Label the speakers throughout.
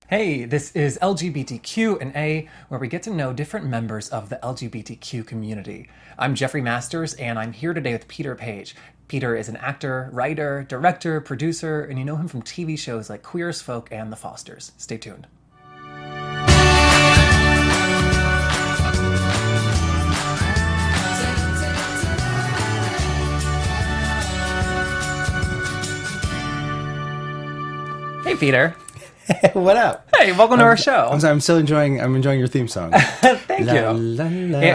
Speaker 1: Hey, this is LGBTQ and A, where we get to know different members of the LGBTQ community. I'm Jeffrey Masters, and I'm here today with Peter Paige. Peter is an actor, writer, director, producer, and you know him from TV shows like Queer as Folk and The Fosters. Stay tuned. Hey, Peter.
Speaker 2: What up?
Speaker 1: Hey, welcome to our show.
Speaker 2: I'm still enjoying your theme song.
Speaker 1: Thank you.
Speaker 2: I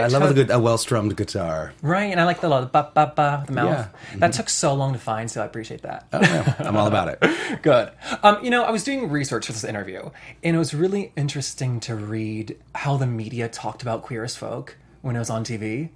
Speaker 2: love a well-strummed guitar.
Speaker 1: Right, and I like the little ba-ba-ba, the mouth.
Speaker 2: Yeah.
Speaker 1: That took so long to find, so I appreciate that.
Speaker 2: Oh, yeah. I'm all about it.
Speaker 1: Good. I was doing research for this interview, and it was really interesting to read how the media talked about Queer as Folk when it was on TV.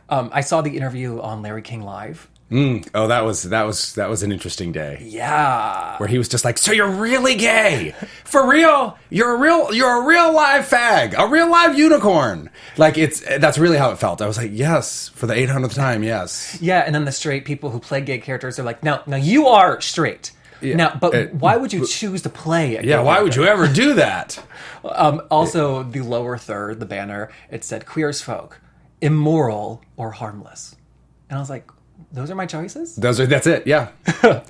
Speaker 1: I saw the interview on Larry King Live.
Speaker 2: Oh, that was an interesting day.
Speaker 1: Yeah.
Speaker 2: Where he was just like, "So you're really gay? For real? You're a real live fag, a real live unicorn." Like that's really how it felt. I was like, "Yes," for the 800th time, yes.
Speaker 1: Yeah, and then the straight people who play gay characters are like, "Now you are straight."
Speaker 2: Yeah.
Speaker 1: Now, but why would you choose to play a gay
Speaker 2: why
Speaker 1: character?
Speaker 2: would you ever do that?
Speaker 1: Also, the lower third, the banner, it said Queer as Folk, immoral or harmless. And I was like, those are my choices?
Speaker 2: That's it, yeah.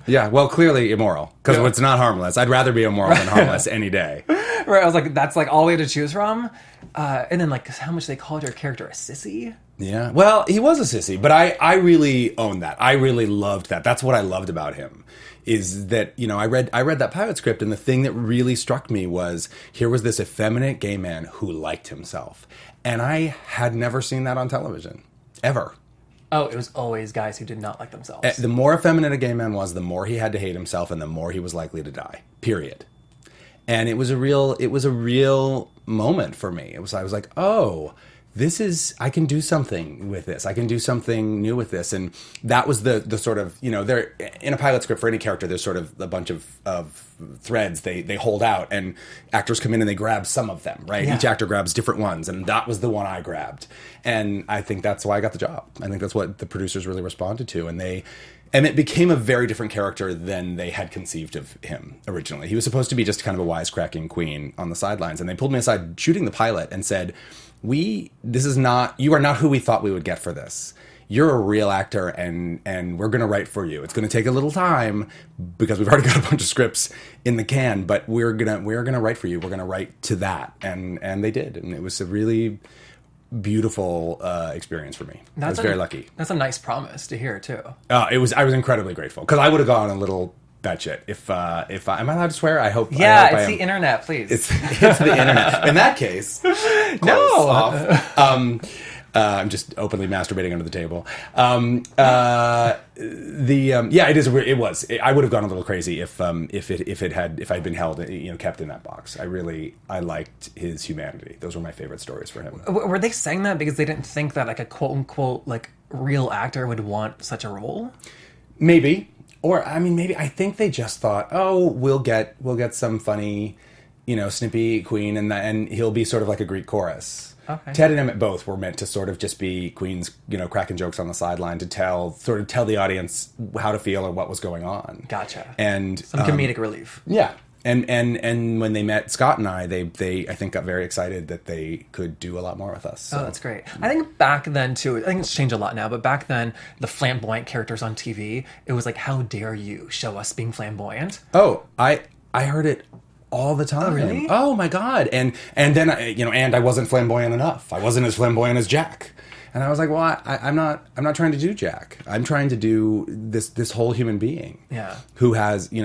Speaker 2: Yeah, well, clearly immoral, because it's not harmless. I'd rather be immoral than harmless any day.
Speaker 1: Right, I was like, that's like all we had to choose from? And then like how much they called your character a sissy?
Speaker 2: Yeah, well, he was a sissy, but I really owned that. I really loved that. That's what I loved about him, is that, I read that pilot script, and the thing that really struck me was, here was this effeminate gay man who liked himself. And I had never seen that on television, ever.
Speaker 1: Oh, it was always guys who did not like themselves.
Speaker 2: The more effeminate a gay man was, the more he had to hate himself, and the more he was likely to die. Period. And it was a real moment for me. I was like, oh, I can do something with this. I can do something new with this. And that was the sort of, there in a pilot script for any character, there's sort of a bunch of threads they hold out, and actors come in and they grab some of them, right? Yeah. Each actor grabs different ones, and that was the one I grabbed. And I think that's why I got the job. I think that's what the producers really responded to. And it became a very different character than they had conceived of him originally. He was supposed to be just kind of a wisecracking queen on the sidelines. And they pulled me aside shooting the pilot and said, you are not who we thought we would get for this. You're a real actor, and we're going to write for you. It's going to take a little time because we've already got a bunch of scripts in the can, but we're going to write for you. We're going to write to that. And they did. And it was a really beautiful experience for me. I was very lucky.
Speaker 1: That's a nice promise to hear too.
Speaker 2: I was incredibly grateful, because I would have gone a little batshit if am I allowed to swear? I hope.
Speaker 1: Yeah,
Speaker 2: I hope
Speaker 1: it's the internet, please.
Speaker 2: It's the internet. In that case,
Speaker 1: no.
Speaker 2: Off. I'm just openly masturbating under the table. It is. It was. I would have gone a little crazy if I'd been held, kept in that box. I liked his humanity. Those were my favorite stories for him.
Speaker 1: Were they saying that because they didn't think that like a quote unquote like real actor would want such a role?
Speaker 2: Maybe. Or, maybe, I think they just thought, oh, we'll get some funny, snippy queen, and he'll be sort of like a Greek chorus. Okay. Ted and Emmett both were meant to sort of just be queens, cracking jokes on the sideline to tell the audience how to feel or what was going on.
Speaker 1: Gotcha.
Speaker 2: And
Speaker 1: some comedic relief.
Speaker 2: Yeah. And when they met Scott and I think got very excited that they could do a lot more with us. So.
Speaker 1: Oh, that's great. I think back then too, I think it's changed a lot now, but back then the flamboyant characters on TV, it was like, how dare you show us being flamboyant?
Speaker 2: Oh, I heard it all the time.
Speaker 1: Oh, really?
Speaker 2: Oh my God. And then I wasn't flamboyant enough. I wasn't as flamboyant as Jack. And I was like, well, I'm not trying to do Jack. I'm trying to do this whole human being.
Speaker 1: Yeah.
Speaker 2: Who is a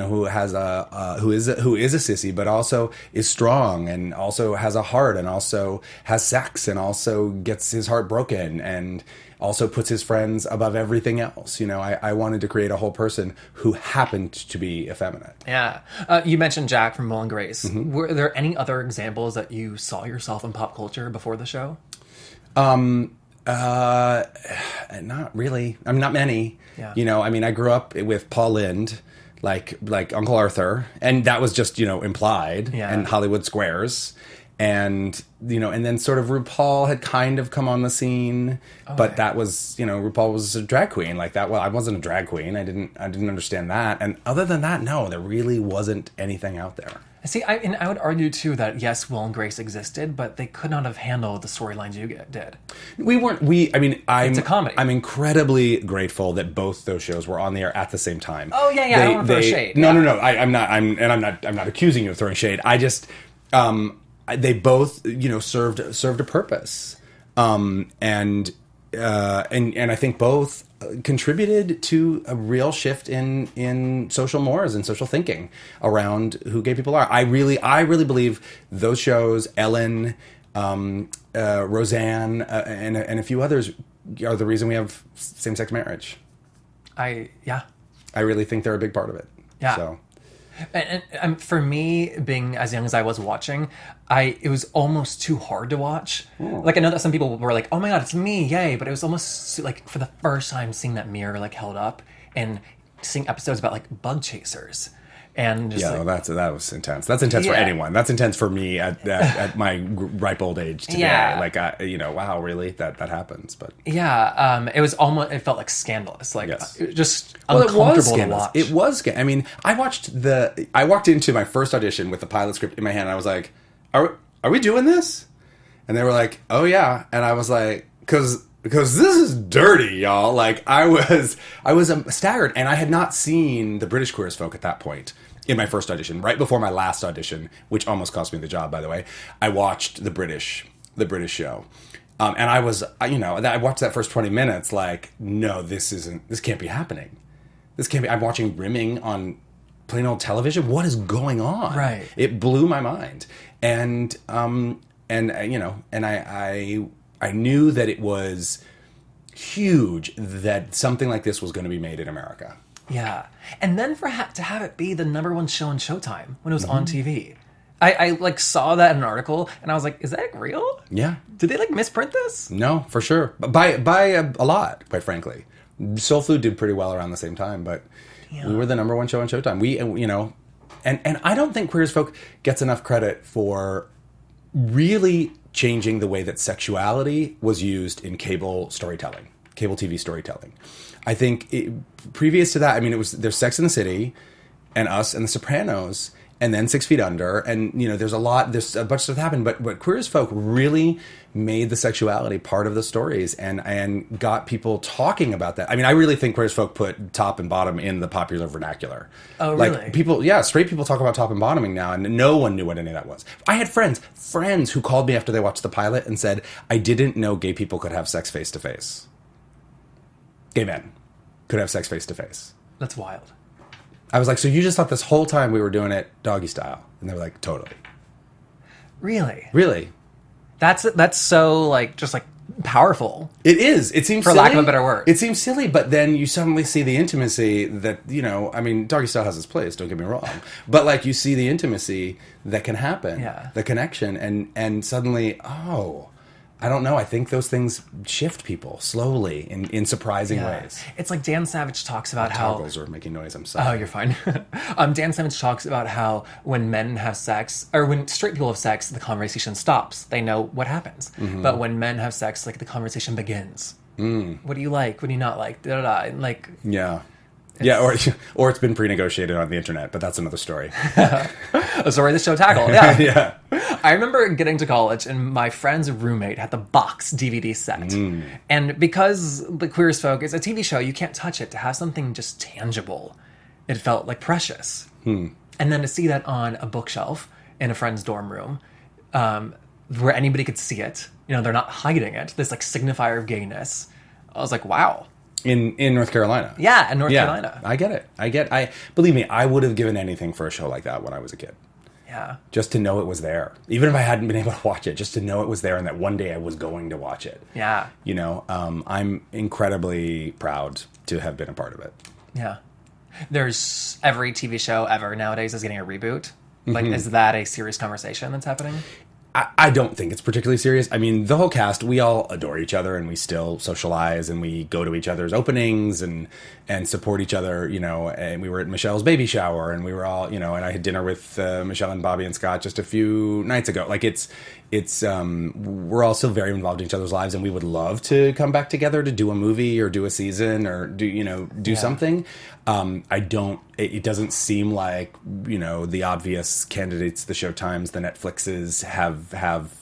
Speaker 2: sissy, but also is strong, and also has a heart, and also has sex, and also gets his heart broken, and also puts his friends above everything else. I wanted to create a whole person who happened to be effeminate.
Speaker 1: Yeah. You mentioned Jack from Will and Grace.
Speaker 2: Mm-hmm.
Speaker 1: Were there any other examples that you saw yourself in pop culture before the show?
Speaker 2: Not really. Not many.
Speaker 1: Yeah.
Speaker 2: I grew up with Paul Lynde, like Uncle Arthur, and that was just, implied, and Hollywood Squares. And, and then sort of RuPaul had kind of come on the scene, but that was, RuPaul was a drag queen like that. Well, I wasn't a drag queen. I didn't understand that. And other than that, no, there really wasn't anything out there.
Speaker 1: See, and I would argue too that yes, Will and Grace existed, but they could not have handled the storylines you did.
Speaker 2: We weren't. I mean,
Speaker 1: It's a comedy.
Speaker 2: I'm incredibly grateful that both those shows were on the air at the same time.
Speaker 1: Oh yeah. I don't want to throw shade.
Speaker 2: No. I'm not. I'm not accusing you of throwing shade. I just, they both, served a purpose, and I think both contributed to a real shift in social mores and social thinking around who gay people are. I really believe those shows, Ellen, Roseanne, and a few others, are the reason we have same-sex marriage. I really think they're a big part of it.
Speaker 1: Yeah.
Speaker 2: So.
Speaker 1: And for me, being as young as I was watching, it was almost too hard to watch. Like, I know that some people were like, oh my God, it's me, yay. But it was almost like, for the first time, seeing that mirror like held up and seeing episodes about like bug chasers. And just
Speaker 2: that was intense. That's intense for anyone. That's intense for me at my ripe old age today.
Speaker 1: Yeah.
Speaker 2: Like, wow, really? That happens. But
Speaker 1: it was almost, it felt like scandalous. Like,
Speaker 2: yes.
Speaker 1: Just uncomfortable to watch.
Speaker 2: It was. I mean, I walked into my first audition with the pilot script in my hand. And I was like, are we doing this? And they were like, oh yeah. And I was like, because this is dirty, y'all. Like, I was staggered, and I had not seen the British Queer as Folk at that point in my first audition. Right before my last audition, which almost cost me the job, by the way, I watched the British show, and I watched that first 20 minutes like, no, this can't be happening. This can't be. I'm watching rimming on plain old television. What is going on?
Speaker 1: Right.
Speaker 2: It blew my mind, and I knew that it was huge that something like this was going to be made in America.
Speaker 1: Yeah. And then to have it be the -- show on Showtime when it was on TV. I like saw that in an article and I was like, is that real?
Speaker 2: Yeah.
Speaker 1: Did they like misprint this?
Speaker 2: No, for sure. By a lot, quite frankly. Soul Food did pretty well around the same time, but we were the #1 show on Showtime. And I don't think Queer as Folk gets enough credit for really changing the way that sexuality was used in cable TV storytelling. I think previous to that, I mean, there's Sex and the City and Us and The Sopranos and then 6 Feet Under. And, there's a bunch of stuff happened, but Queer as Folk really made the sexuality part of the stories and got people talking about that. I mean, I really think Queer as Folk put top and bottom in the popular vernacular.
Speaker 1: Oh, really?
Speaker 2: Like straight people talk about top and bottoming now, and no one knew what any of that was. I had friends who called me after they watched the pilot and said, I didn't know gay people could have sex face to face. Gay men could have sex face to face.
Speaker 1: That's wild.
Speaker 2: I was like, so you just thought this whole time we were doing it doggy style? And they were like, totally.
Speaker 1: Really?
Speaker 2: Really.
Speaker 1: That's so like just like powerful.
Speaker 2: It is. It seems
Speaker 1: for
Speaker 2: silly.
Speaker 1: lack of a better word.
Speaker 2: It seems silly, but then you suddenly see the intimacy that, I mean, doggy style has its place, don't get me wrong. But like you see the intimacy that can happen, the connection, and suddenly, I don't know. I think those things shift people slowly in surprising ways.
Speaker 1: It's like Dan Savage talks about how...
Speaker 2: Toggles are making noise. I'm sorry.
Speaker 1: Oh, you're fine. Dan Savage talks about how when men have sex, or when straight people have sex, the conversation stops. They know what happens. Mm-hmm. But when men have sex, like the conversation begins. What do you like? What do you not like? Da-da-da. Like...
Speaker 2: Yeah. Yeah, or it's been pre-negotiated on the internet, but that's another story.
Speaker 1: A story this show tackled, yeah.
Speaker 2: Yeah.
Speaker 1: I remember getting to college and my friend's roommate had the box DVD set. And because The Queer as Folk is a TV show, you can't touch it. To have something just tangible, it felt like precious. And then to see that on a bookshelf in a friend's dorm room, where anybody could see it, they're not hiding it, this like signifier of gayness, I was like, wow.
Speaker 2: In North Carolina.
Speaker 1: Yeah, in North Carolina.
Speaker 2: I get it. Believe me, I would have given anything for a show like that when I was a kid.
Speaker 1: Yeah.
Speaker 2: Just to know it was there. Even if I hadn't been able to watch it, just to know it was there and that one day I was going to watch it.
Speaker 1: Yeah.
Speaker 2: I'm incredibly proud to have been a part of it.
Speaker 1: Yeah. There's every TV show ever nowadays is getting a reboot. Like, is that a serious conversation that's happening?
Speaker 2: I don't think it's particularly serious. I mean, the whole cast, we all adore each other and we still socialize and we go to each other's openings and support each other, and we were at Michelle's baby shower and we were all, and I had dinner with Michelle and Bobby and Scott just a few nights ago. Like we're all still very involved in each other's lives and we would love to come back together to do a movie or do a season or do something. It doesn't seem like, the obvious candidates, the Showtimes, the Netflixes have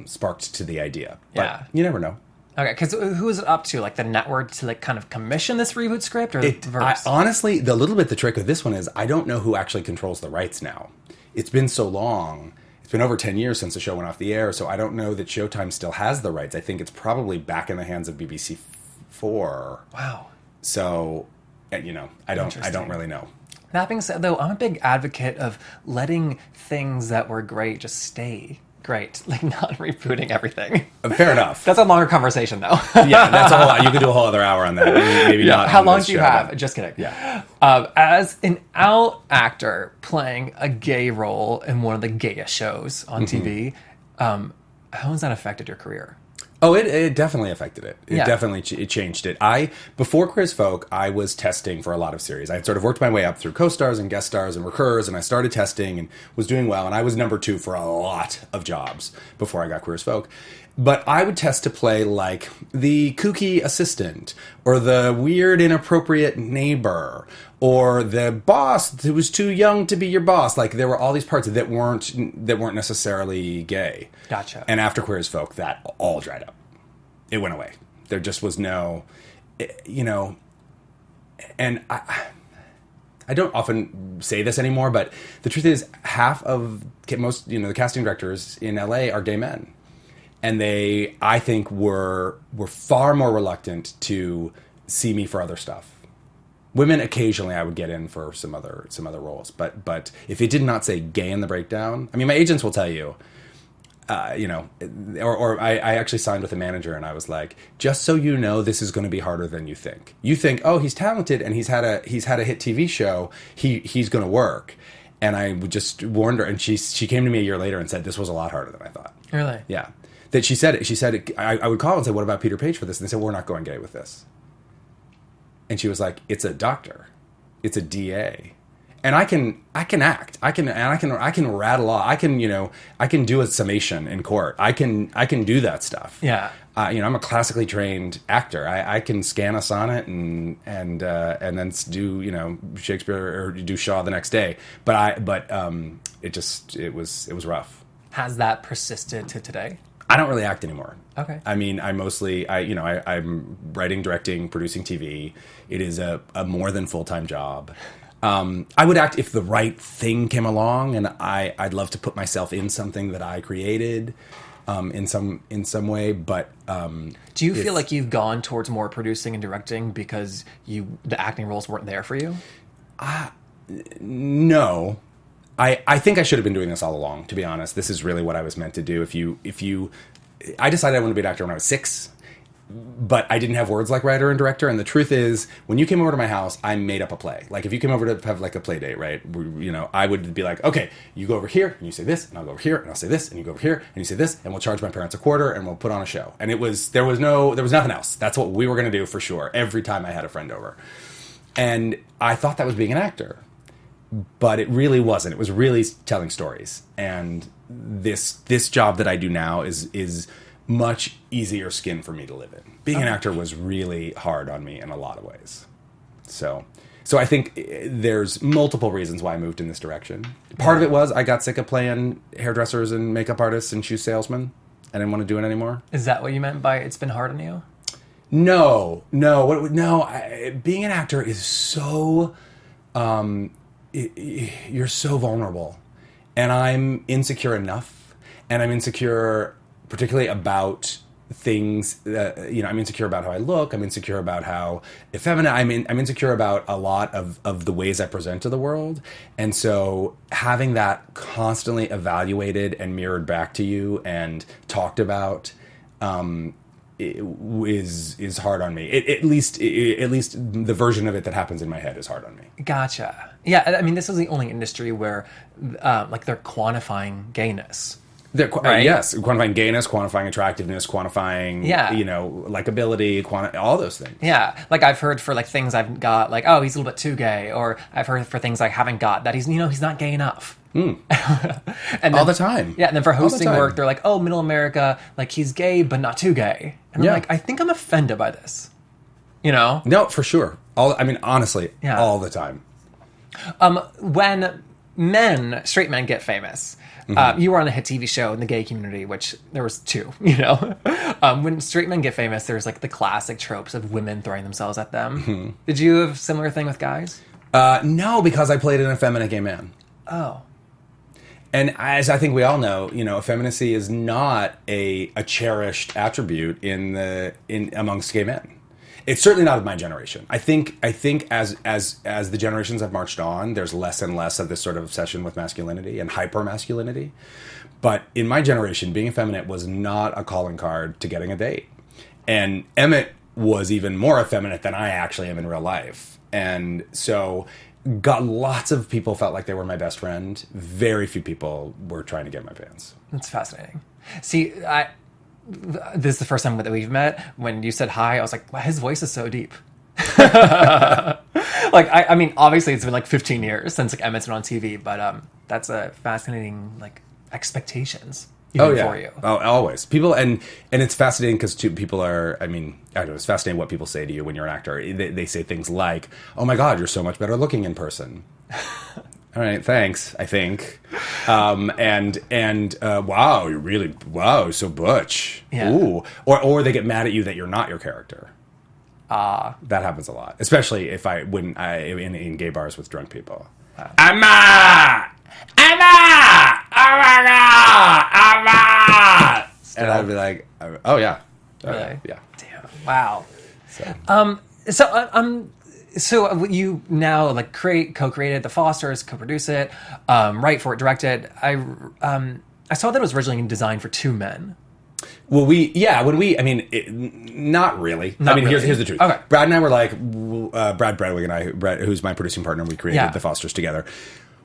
Speaker 2: sparked to the idea. But you never know.
Speaker 1: Okay, because who is it up to? Like the network to like kind of commission this reboot script, or verse?
Speaker 2: Honestly, the trick of this one is I don't know who actually controls the rights now. It's been so long. It's been over 10 years since the show went off the air, so I don't know that Showtime still has the rights. I think it's probably back in the hands of BBC 4.
Speaker 1: Wow.
Speaker 2: So, I don't really know.
Speaker 1: That being said, though, I'm a big advocate of letting things that were great just stay great, like not rebooting everything.
Speaker 2: Fair enough.
Speaker 1: That's a longer conversation, though.
Speaker 2: Yeah, that's a whole. You could do a whole other hour on that. Maybe not.
Speaker 1: How long do you have? But... Just kidding.
Speaker 2: Yeah.
Speaker 1: As an out actor playing a gay role in one of the gayest shows on TV, how has that affected your career?
Speaker 2: Oh, it definitely affected it. It changed it. Before Queer as Folk, I was testing for a lot of series. I had sort of worked my way up through co-stars and guest stars and recurs, and I started testing and was doing well. And I was number 2 for a lot of jobs before I got Queer as Folk. But I would test to play like the kooky assistant or the weird, inappropriate neighbor or the boss who was too young to be your boss. Like there were all these parts that weren't necessarily gay.
Speaker 1: Gotcha.
Speaker 2: And after Queer as Folk, that all dried up. It went away. There just was no, and I don't often say this anymore, but the truth is half of most, the casting directors in LA are gay men. And they, I think, were far more reluctant to see me for other stuff. Women, occasionally, I would get in for some other roles, but if it did not say gay in the breakdown, I mean, my agents will tell you, or I actually signed with a manager, and I was like, just so you know, this is going to be harder than you think. You think, oh, he's talented and he's had a hit TV show, he's going to work. And I would just warned her, and she came to me a year later and said this was a lot harder than I thought.
Speaker 1: Really?
Speaker 2: Yeah. That she said it. I would call and say, what about Peter Paige for this? And they said, we're not going gay with this. And she was like, it's a doctor. It's a DA. And I can act. I can rattle off. I can do a summation in court. I can do that stuff.
Speaker 1: Yeah.
Speaker 2: I'm a classically trained actor. I can scan a sonnet and then do, Shakespeare or do Shaw the next day. But it was rough.
Speaker 1: Has that persisted to today?
Speaker 2: I don't really act anymore.
Speaker 1: Okay.
Speaker 2: I mean, I'm writing, directing, producing TV. It is a more than full-time job. I would act if the right thing came along, and I'd love to put myself in something that I created, in some way. But
Speaker 1: do you feel like you've gone towards more producing and directing because the acting roles weren't there for you?
Speaker 2: No. I think I should have been doing this all along, to be honest. This is really what I was meant to do. I decided I wanted to be an actor when I was 6, but I didn't have words like writer and director. And the truth is, when you came over to my house, I made up a play. Like if you came over to have like a play date, right? I would be like, okay, you go over here and you say this, and I'll go over here and I'll say this, and you go over here and you say this, and we'll charge my parents a quarter and we'll put on a show. And there was nothing else. That's what we were going to do for sure. Every time I had a friend over. And I thought that was being an actor. But it really wasn't. It was really telling stories. And this job that I do now is much easier skin for me to live in. Being an actor was really hard on me in a lot of ways. So I think there's multiple reasons why I moved in this direction. Part of it was I got sick of playing hairdressers and makeup artists and shoe salesmen. I didn't want to do it anymore.
Speaker 1: Is that what you meant by it's been hard on you?
Speaker 2: No. Being an actor is so... you're so vulnerable, and I'm insecure enough, and I'm insecure particularly about things that, I'm insecure about how I look, I'm insecure about how effeminate, I'm insecure about a lot of the ways I present to the world, and so having that constantly evaluated and mirrored back to you and talked about is hard on me. At least the version of it that happens in my head is hard on me.
Speaker 1: Gotcha. Yeah, I mean, this is the only industry where, they're quantifying gayness.
Speaker 2: Right? Yes, quantifying gayness, quantifying attractiveness, quantifying, likability, all those things.
Speaker 1: Yeah, like I've heard for like things I've got, like, oh, he's a little bit too gay, or I've heard for things I haven't got that he's not gay enough.
Speaker 2: And then, all the time.
Speaker 1: Yeah, and then for hosting work, they're like, oh, Middle America, like he's gay but not too gay. And I'm like, I think I'm offended by this.
Speaker 2: No, for sure. Honestly,
Speaker 1: Yeah.
Speaker 2: all the time.
Speaker 1: When straight men get famous, you were on a hit TV show in the gay community, which there was two, when straight men get famous, there's like the classic tropes of women throwing themselves at them. Did you have a similar thing with guys?
Speaker 2: No, because I played an effeminate gay man.
Speaker 1: Oh.
Speaker 2: And as I think we all know, effeminacy is not a cherished attribute in amongst gay men. It's certainly not of my generation. I think as the generations have marched on, there's less and less of this sort of obsession with masculinity and hyper-masculinity. But in my generation, being effeminate was not a calling card to getting a date. And Emmett was even more effeminate than I actually am in real life. And so lots of people felt like they were my best friend. Very few people were trying to get my pants.
Speaker 1: That's fascinating. See, this is the first time that we've met. When you said hi, I was like, wow, his voice is so deep. Like, I mean, obviously it's been like 15 years since like Emmett's been on TV, but that's a fascinating like expectations. For you.
Speaker 2: Oh, always. People, and it's fascinating because people are, I don't know, it's fascinating what people say to you when you're an actor. They say things like, oh my God, you're so much better looking in person. All right, thanks, I think. Wow, you're so butch.
Speaker 1: Yeah.
Speaker 2: Ooh. Or they get mad at you that you're not your character. That happens a lot, especially in gay bars with drunk people. Emma! Oh my God! Emma! And I'd be like, oh yeah.
Speaker 1: Really?
Speaker 2: Yeah.
Speaker 1: Damn. Wow. So you now like co-created The Fosters, co-produce it, write for it, direct it. I saw that it was originally designed for two men.
Speaker 2: Well, not really. Here's the truth.
Speaker 1: Okay.
Speaker 2: Brad and I were like, Brad Bradwick and I, who's my producing partner, we created The Fosters together.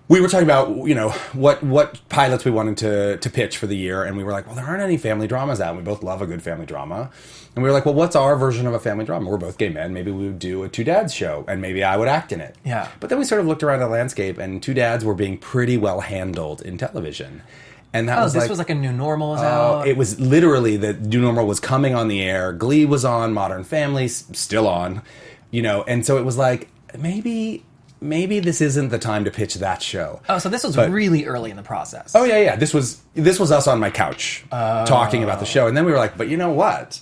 Speaker 2: We were talking about, what pilots we wanted to pitch for the year, and we were like, well, there aren't any family dramas out, and we both love a good family drama. And we were like, well, what's our version of a family drama? We're both gay men. Maybe we would do a Two Dads show, and maybe I would act in it.
Speaker 1: Yeah.
Speaker 2: But then we sort of looked around the landscape, and Two Dads were being pretty well handled in television. And that was
Speaker 1: like a New Normal was out?
Speaker 2: It was literally the New Normal was coming on the air. Glee was on, Modern Family's still on, and so it was like, maybe this isn't the time to pitch that show.
Speaker 1: Oh, so this was really early in the process.
Speaker 2: Oh yeah. This was us on my couch talking about the show, and then we were like, but you know what?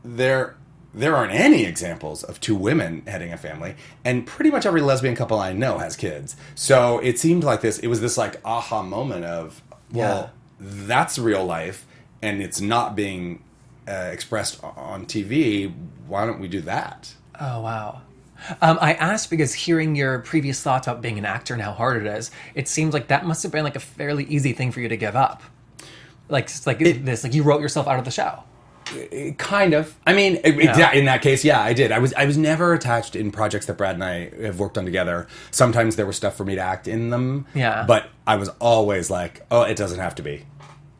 Speaker 2: There aren't any examples of two women heading a family, and pretty much every lesbian couple I know has kids. So it seemed like it was this like aha moment of, well, that's real life, and it's not being expressed on TV. Why don't we do that?
Speaker 1: Oh, wow. I asked because hearing your previous thoughts about being an actor and how hard it is, it seems like that must have been like a fairly easy thing for you to give up. Like you wrote yourself out of the show.
Speaker 2: Kind of. In that case, yeah, I did. I was never attached in projects that Brad and I have worked on together. Sometimes there was stuff for me to act in them.
Speaker 1: Yeah.
Speaker 2: But I was always like, oh, it doesn't have to be.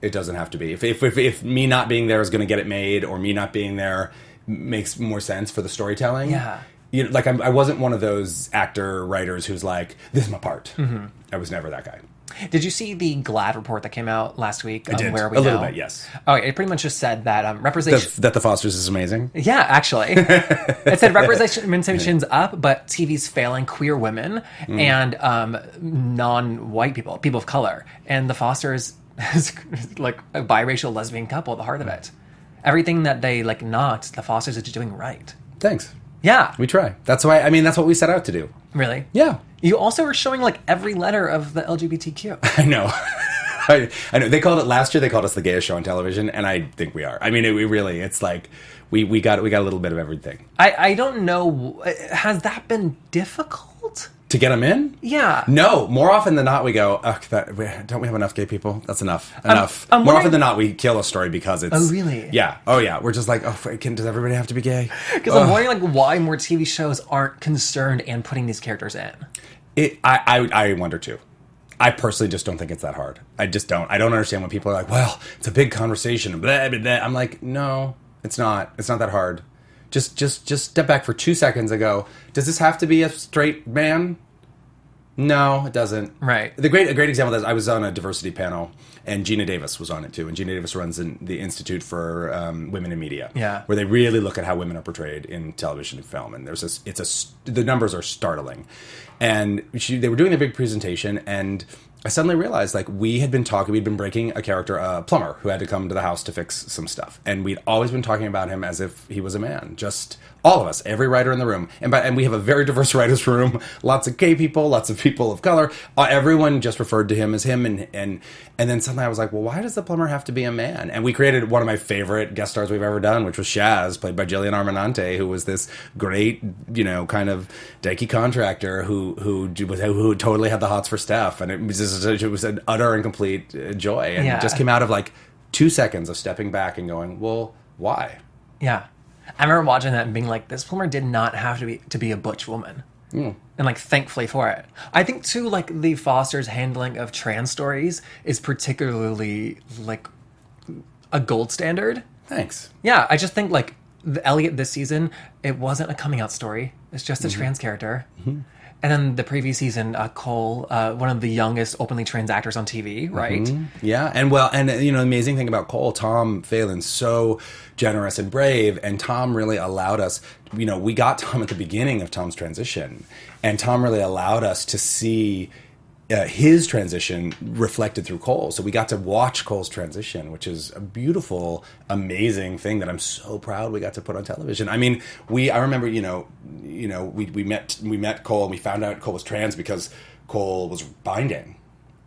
Speaker 2: It doesn't have to be. If me not being there is going to get it made, or me not being there makes more sense for the storytelling.
Speaker 1: Yeah.
Speaker 2: I wasn't one of those actor writers who's like, this is my part. Mm-hmm. I was never that guy.
Speaker 1: Did you see the GLAAD report that came out last week?
Speaker 2: I did.
Speaker 1: Where we
Speaker 2: a little bit, yes.
Speaker 1: Oh, it pretty much just said that representation...
Speaker 2: That The Fosters is amazing?
Speaker 1: Yeah, actually. It said representation's up, but TV's failing queer women and non-white people of color. And The Fosters is like a biracial lesbian couple at the heart of it. Everything that they knocked, The Fosters is doing right.
Speaker 2: Thanks.
Speaker 1: Yeah.
Speaker 2: We try. That's why, that's what we set out to do.
Speaker 1: Really?
Speaker 2: Yeah.
Speaker 1: You also are showing every letter of the LGBTQ.
Speaker 2: I know. I know. Last year they called us the gayest show on television, and I think we are. It's like we got a little bit of everything.
Speaker 1: I don't know. Has that been difficult?
Speaker 2: To get them in?
Speaker 1: Yeah.
Speaker 2: No. More often than not, we go, don't we have enough gay people? That's enough. Enough. More often than not, we kill a story because it's...
Speaker 1: Oh, really?
Speaker 2: Yeah. Oh, yeah. We're just like, does everybody have to be gay?
Speaker 1: Because I'm wondering why more TV shows aren't concerned and putting these characters in.
Speaker 2: I wonder, too. I personally just don't think it's that hard. I just don't. I don't understand when people are like, well, it's a big conversation. Blah, blah, blah. I'm like, no, it's not. It's not that hard. Just step back for 2 seconds and go, does this have to be a straight man? No, it doesn't.
Speaker 1: Right.
Speaker 2: A great example of that is I was on a diversity panel, and Gina Davis was on it too. And Gina Davis runs the Institute for Women in Media,
Speaker 1: Yeah.
Speaker 2: where they really look at how women are portrayed in television and film. And the numbers are startling. And they were doing a big presentation, and I suddenly realized, like, we'd been breaking a character, a plumber who had to come to the house to fix some stuff. And we'd always been talking about him as if he was a man. Just all of us, every writer in the room. And we have a very diverse writers' room, lots of gay people, lots of people of color. Everyone just referred to him as him. And then suddenly I was like, well, why does the plumber have to be a man? And we created one of my favorite guest stars we've ever done, which was Shaz, played by Jillian Armanante, who was this great, kind of dykey contractor who totally had the hots for Steph. And it was an utter and complete joy. And it just came out of like 2 seconds of stepping back and going, well, why?
Speaker 1: Yeah. I remember watching that and being like, this plumber did not have to be a butch woman. And like, thankfully for it. I think too, like, the Foster's handling of trans stories is particularly like a gold standard.
Speaker 2: Thanks.
Speaker 1: Yeah, I just think like the Elliot this season, it wasn't a coming out story. It's just a trans character. And then the previous season, Cole, one of the youngest openly trans actors on TV, right?
Speaker 2: Yeah, and the amazing thing about Cole, Tom Phelan's so generous and brave, and Tom really allowed us, we got Tom at the beginning of Tom's transition, and Tom really allowed us to see his transition reflected through Cole. So we got to watch Cole's transition, which is a beautiful, amazing thing that I'm so proud we got to put on television. I mean, I remember, we met Cole, and we found out Cole was trans because Cole was binding.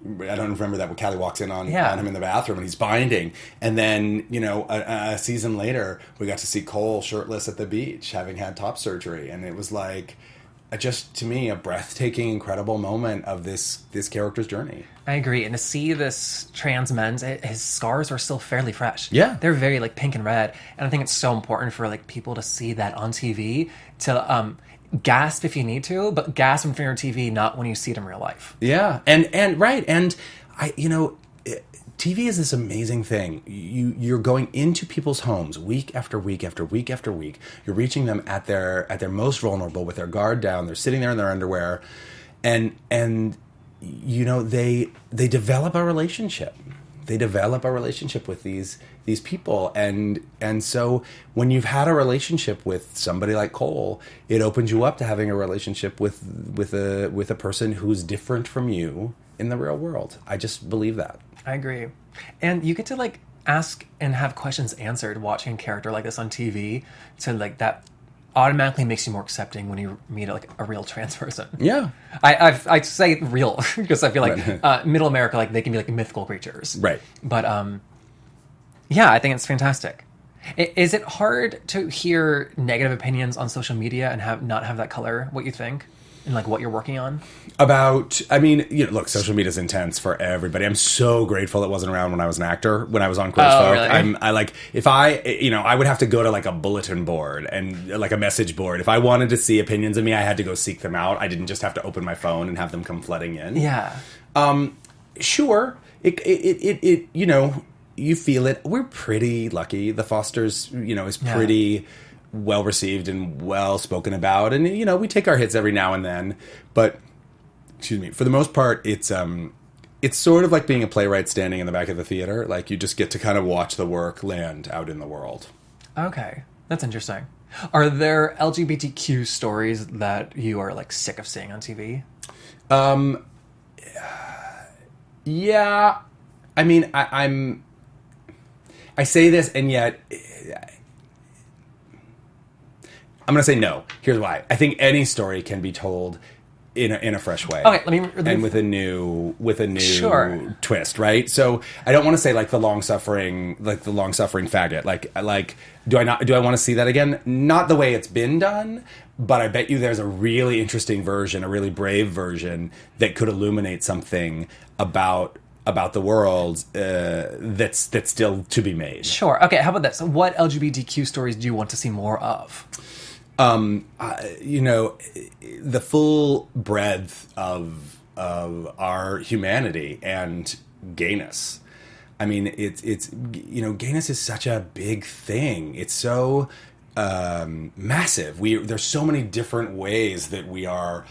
Speaker 2: I don't remember that when Callie walks in on him in the bathroom and he's binding. And then, a season later, we got to see Cole shirtless at the beach, having had top surgery. And it was like, just to me, a breathtaking, incredible moment of this character's journey.
Speaker 1: I agree. And to see this trans man's, his scars are still fairly fresh.
Speaker 2: Yeah.
Speaker 1: They're very like pink and red. And I think it's so important for like people to see that on TV, to gasp if you need to, but gasp in front of your TV, not when you see it in real life.
Speaker 2: Yeah. And right. And TV is this amazing thing. You're going into people's homes week after week after week after week. You're reaching them at their most vulnerable with their guard down. They're sitting there in their underwear, and they develop a relationship. They develop a relationship with these people, and so when you've had a relationship with somebody like Cole, it opens you up to having a relationship with a person who's different from you in the real world. I just believe that.
Speaker 1: I agree. And you get to like ask and have questions answered watching a character like this on TV, to like that automatically makes you more accepting when you meet like a real trans person.
Speaker 2: Yeah.
Speaker 1: I say real because I feel like middle America, like they can be like mythical creatures.
Speaker 2: Right.
Speaker 1: But yeah, I think it's fantastic. Is it hard to hear negative opinions on social media and not have that color what you think? And like what you're working on?
Speaker 2: Look, social media is intense for everybody. I'm so grateful it wasn't around when I was an actor, when I was on Queer as Folk.
Speaker 1: Really?
Speaker 2: I would have to go to like a bulletin board and like a message board. If I wanted to see opinions of me, I had to go seek them out. I didn't just have to open my phone and have them come flooding in.
Speaker 1: Yeah.
Speaker 2: Sure. You feel it. We're pretty lucky. The Fosters, is pretty well received and well spoken about, and we take our hits every now and then, but for the most part it's sort of like being a playwright standing in the back of the theater. Like, you just get to kind of watch the work land out in the world. Okay,
Speaker 1: that's interesting. Are there LGBTQ stories that you are like sick of seeing on TV?
Speaker 2: Yeah, I mean, I say this, and yet I'm going to say no. Here's why. I think any story can be told in a fresh way.
Speaker 1: Okay,
Speaker 2: and with a new
Speaker 1: Sure.
Speaker 2: twist, right? So I don't want to say like the long suffering faggot. Like do I want to see that again? Not the way it's been done, but I bet you there's a really interesting version, a really brave version that could illuminate something about the world that's still to be made.
Speaker 1: Sure. Okay, how about this? What LGBTQ stories do you want to see more of?
Speaker 2: The full breadth of our humanity and gayness. I mean, it's gayness is such a big thing. It's so massive. There's so many different ways that we are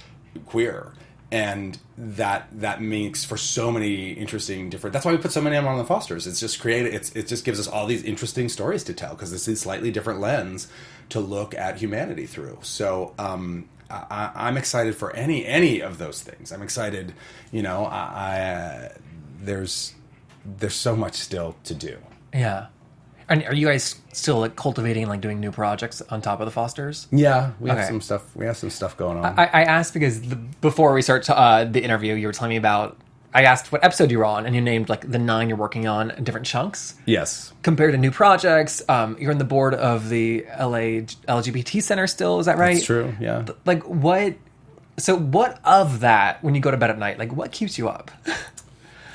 Speaker 2: queer. And that makes for so many interesting different. That's why we put so many on the Fosters. It's just it just gives us all these interesting stories to tell because this is a slightly different lens to look at humanity through. So I'm excited for any of those things. I'm excited. There's so much still to do.
Speaker 1: Yeah. And are you guys still like cultivating, like doing new projects on top of the Fosters?
Speaker 2: Yeah, we have some stuff. We have some stuff going on.
Speaker 1: I asked because before we start the interview, you were telling me about. I asked what episode you were on, and you named like the 9 you're working on in different chunks.
Speaker 2: Yes.
Speaker 1: Compared to new projects, you're on the board of the LA LGBT Center still. Is that right?
Speaker 2: That's true. Yeah.
Speaker 1: Like what? So what of that when you go to bed at night? Like what keeps you up?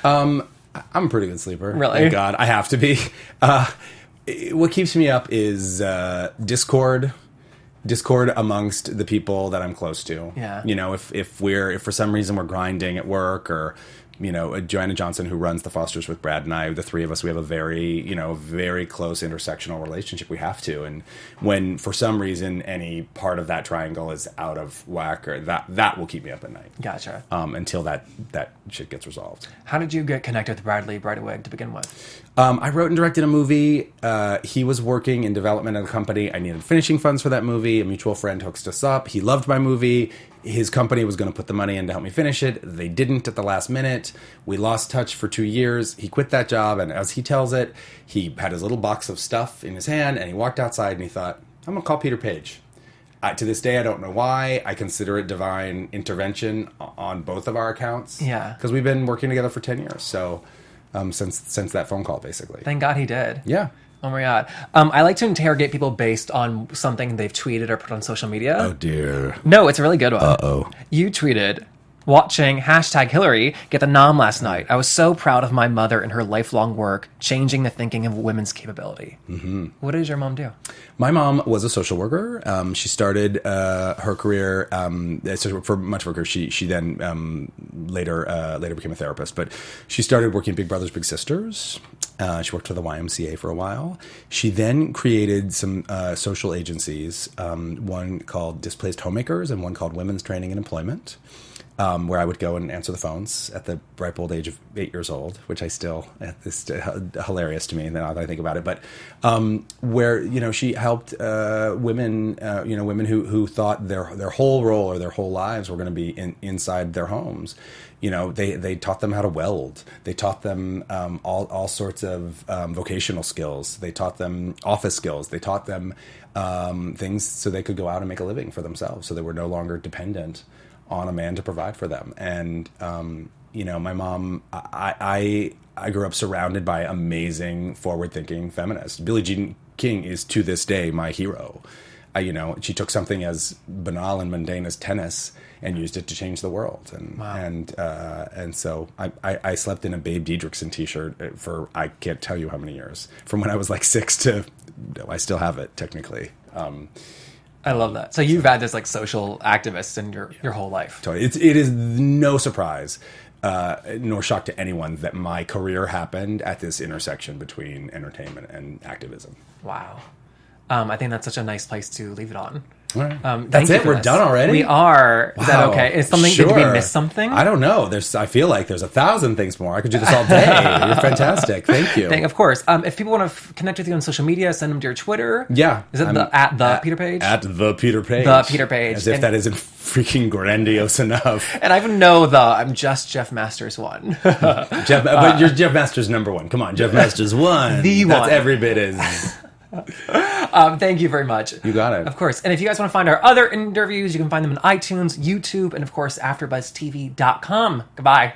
Speaker 2: I'm a pretty good sleeper.
Speaker 1: Really?
Speaker 2: Thank God, I have to be. What keeps me up is discord amongst the people that I'm close to.
Speaker 1: Yeah.
Speaker 2: If for some reason we're grinding at work, or Joanna Johnson, who runs the Fosters with Brad and I, the three of us, we have a very very close intersectional relationship. We have to, and when for some reason any part of that triangle is out of whack, or that will keep me up at night.
Speaker 1: Gotcha.
Speaker 2: Until that shit gets resolved.
Speaker 1: How did you get connected with Bradley Breiteweg to begin with?
Speaker 2: I wrote and directed a movie. He was working in development at a company. I needed finishing funds for that movie. A mutual friend hooked us up. He loved my movie. His company was going to put the money in to help me finish it. They didn't at the last minute. We lost touch for 2 years. He quit that job, and as he tells it, he had his little box of stuff in his hand, and he walked outside, and he thought, I'm going to call Peter Paige. To this day, I don't know why. I consider it divine intervention on both of our accounts.
Speaker 1: Yeah.
Speaker 2: Because we've been working together for 10 years, so since that phone call, basically.
Speaker 1: Thank God he did.
Speaker 2: Yeah.
Speaker 1: Oh my God. I like to interrogate people based on something they've tweeted or put on social media.
Speaker 2: Oh dear.
Speaker 1: No, it's a really good one.
Speaker 2: Uh-oh.
Speaker 1: You tweeted, watching #Hillary get the nom last night. I was so proud of my mother and her lifelong work, changing the thinking of women's capability. Mm-hmm. What did your mom do?
Speaker 2: My mom was a social worker. She started her career, so for much of her career, she then later became a therapist, but she started working at Big Brothers Big Sisters. She worked for the YMCA for a while. She then created some social agencies, one called Displaced Homemakers and one called Women's Training and Employment, where I would go and answer the phones at the ripe old age of 8 years old, which I still, it's hilarious to me now that I think about it. But where, she helped women, women who thought their whole role or their whole lives were going to be inside their homes. They taught them how to weld. They taught them all sorts of vocational skills. They taught them office skills. They taught them things so they could go out and make a living for themselves, so they were no longer dependent on a man to provide for them. And my mom, I grew up surrounded by amazing, forward-thinking feminists. Billie Jean King is to this day my hero. She took something as banal and mundane as tennis and used it to change the world. And
Speaker 1: wow.
Speaker 2: and so I slept in a Babe Diedrichson t-shirt for I can't tell you how many years, from when I was like 6 to I still have it technically.
Speaker 1: I love that. So you've had this like social activist in your whole life.
Speaker 2: Totally. It is no surprise nor shock to anyone that my career happened at this intersection between entertainment and activism.
Speaker 1: Wow. I think that's such a nice place to leave it on.
Speaker 2: All right. That's it. We're done already.
Speaker 1: We are. Wow. Is that okay? Is something?
Speaker 2: Sure.
Speaker 1: Did we miss something?
Speaker 2: I don't know. I feel like there's 1,000 things more. I could do this all day. You're fantastic. Thank you.
Speaker 1: Of course. If people want to connect with you on social media, send them to your Twitter.
Speaker 2: Yeah.
Speaker 1: Is it at Peter Paige?
Speaker 2: At the Peter Paige.
Speaker 1: The Peter Paige.
Speaker 2: As if that isn't freaking grandiose enough.
Speaker 1: And I even know I'm just Jeff Masters 1.
Speaker 2: But you're Jeff Masters number 1. Come on, Jeff Masters 1.
Speaker 1: The
Speaker 2: That's
Speaker 1: one.
Speaker 2: every bit as.
Speaker 1: Thank you very much.
Speaker 2: You got it.
Speaker 1: Of course. And if you guys want to find our other interviews, you can find them on iTunes, YouTube, and of course, AfterBuzzTV.com. Goodbye.